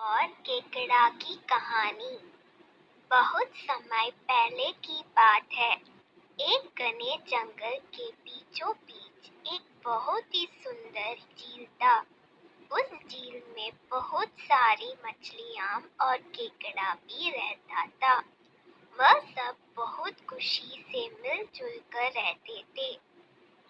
और केकड़ा की कहानी। बहुत समय पहले की बात है। एक घने जंगल के बीचों बीच एक बहुत ही सुंदर झील था। उस झील में बहुत सारी मछलियाँ और केकड़ा भी रहता था। वह सब बहुत खुशी से मिलजुल कर रहते थे।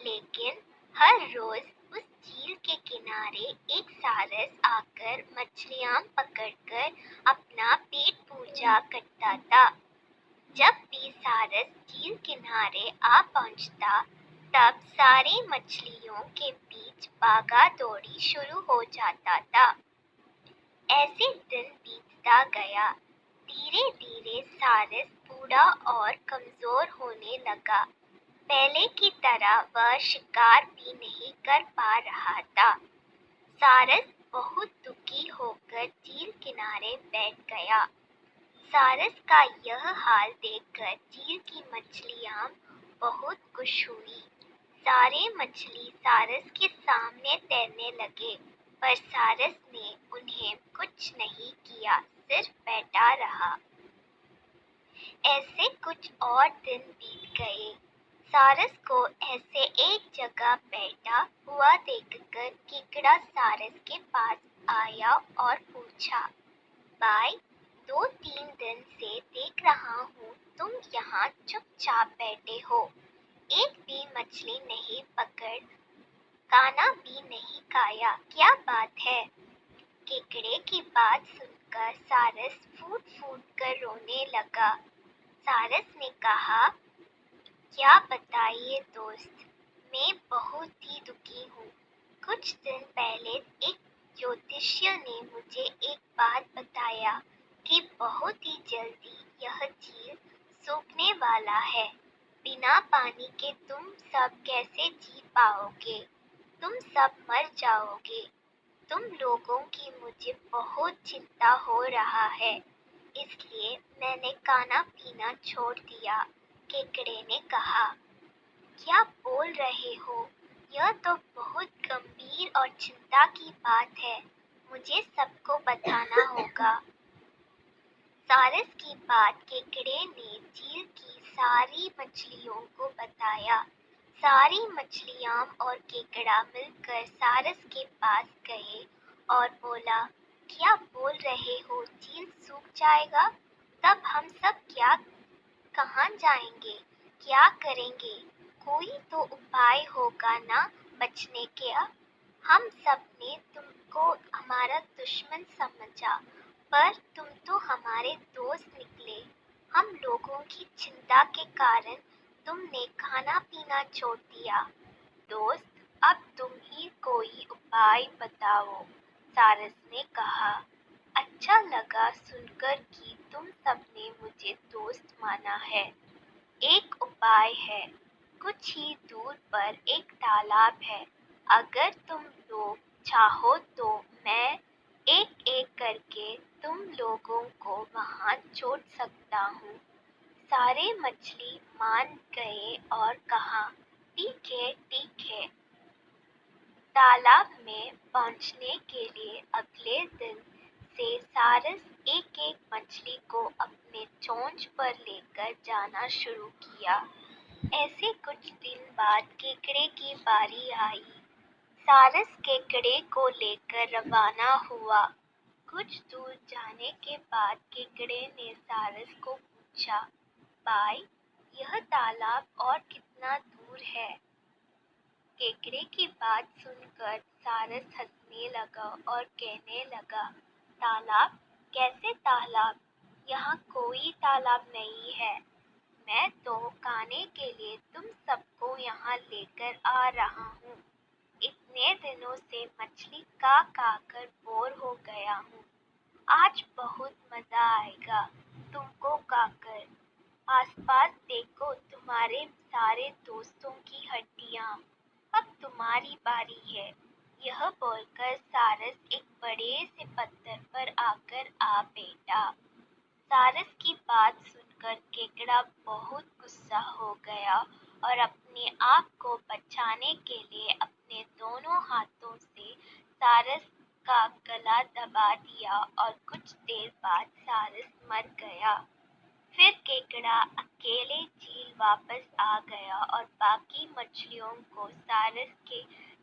लेकिन हर रोज उस झील के किनारे एक सारस आकर मछलियां पकड़कर अपना पेट पूजा करता था। जब भी सारस झील किनारे आ पहुंचता, तब सारी मछलियों के बीच भागा दौड़ी शुरू हो जाता था। ऐसे दिन बीतता गया। धीरे धीरे सारस बूढ़ा और कमजोर होने लगा। पहले की तरह वह शिकार भी नहीं कर पा रहा था। सारस बहुत दुखी होकर झील किनारे बैठ गया। सारस का यह हाल देखकर झील की मछलियां बहुत खुश हुई। सारे मछली सारस के सामने तैरने लगे, पर सारस ने उन्हें कुछ नहीं किया, सिर्फ बैठा रहा। ऐसे कुछ और दिन बीत गए। सारस को ऐसे एक जगह बैठा हुआ देखकर केकड़ा सारस के पास आया और पूछा, भाई, 2-3 दिन से देख रहा हूँ तुम यहाँ चुपचाप बैठे हो, एक भी मछली नहीं पकड़, खाना भी नहीं खाया, क्या बात है? केकड़े की बात सुनकर सारस फूट फूट कर रोने लगा। सारस ने कहा, क्या बताइए दोस्त, मैं बहुत ही दुखी हूँ। कुछ दिन पहले एक ज्योतिषी ने मुझे एक बात बताया कि बहुत ही जल्दी यह झील सूखने वाला है। बिना पानी के तुम सब कैसे जी पाओगे? तुम सब मर जाओगे। तुम लोगों की मुझे बहुत चिंता हो रहा है, इसलिए मैंने खाना पीना छोड़ दिया। केकड़े ने कहा, क्या बोल रहे हो? यह तो बहुत गंभीर और चिंता की बात है, मुझे सबको बताना होगा। सारस की बात केकड़े ने झील की सारी मछलियों को बताया। सारी मछलियां और केकड़ा मिलकर सारस के पास गए और बोला, क्या बोल रहे हो, झील सूख जाएगा? तब हम सब कहाँ जाएंगे, क्या करेंगे? कोई तो उपाय होगा ना बचने के? हम सब ने तुमको हमारा दुश्मन समझा, पर तुम तो हमारे दोस्त निकले। हम लोगों की चिंता के कारण तुमने खाना पीना छोड़ दिया। दोस्त, अब तुम ही कोई उपाय बताओ, सारस ने कहा। अच्छा लगा सुनकर कि तुम सबने मुझे दोस्त माना है। एक उपाय है। कुछ ही दूर पर एक तालाब है। अगर तुम लोग चाहो तो मैं एक एक करके तुम लोगों को वहां छोड़ सकता हूँ। सारे मछली मान गए और कहा, ठीक है ठीक है। तालाब में पहुंचने के लिए अगले दिन से सारस एक एक मछली को अपने चोंच पर लेकर जाना शुरू किया। ऐसे कुछ दिन बाद केकड़े की बारी आई। सारस केकड़े को लेकर रवाना हुआ। कुछ दूर जाने के बाद केकड़े ने सारस को पूछा, भाई, यह तालाब और कितना दूर है? केकड़े की बात सुनकर सारस हंसने लगा और कहने लगा, तालाब? कैसे तालाब? यहाँ कोई तालाब नहीं है। मैं तो खाने के लिए तुम सबको यहाँ लेकर आ रहा हूँ। इतने दिनों से मछली खा खा कर बोर हो गया हूँ। आज बहुत मजा आएगा तुमको खाकर। आसपास देखो, तुम्हारे सारे दोस्तों की हड्डियाँ। अब तुम्हारी बारी है। यह बोलकर सारस एक बड़े से पत्थर पर आकर आ बैठा। सारस की बात सुनकर केकड़ा बहुत गुस्सा हो गया और अपने आप को बचाने के लिए अपने दोनों हाथों से सारस کا گلا دبا دیا اور کچھ دیر بعد سارس مر گیا۔ پھر کیکڑا اکیلے جھیل واپس آ گیا اور باقی مچھلیوں کو سارس کے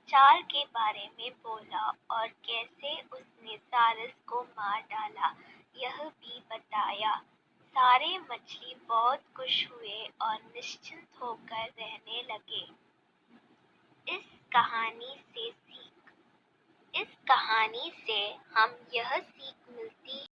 چال کے بارے میں بولا اور کیسے اس نے سارس کو مار ڈالا یہ بھی بتایا۔ سارے مچھلی بہت خوش ہوئے اور نشچنت ہو کر رہنے لگے۔ اس کہانی سے ہم یہ سیکھ ملتی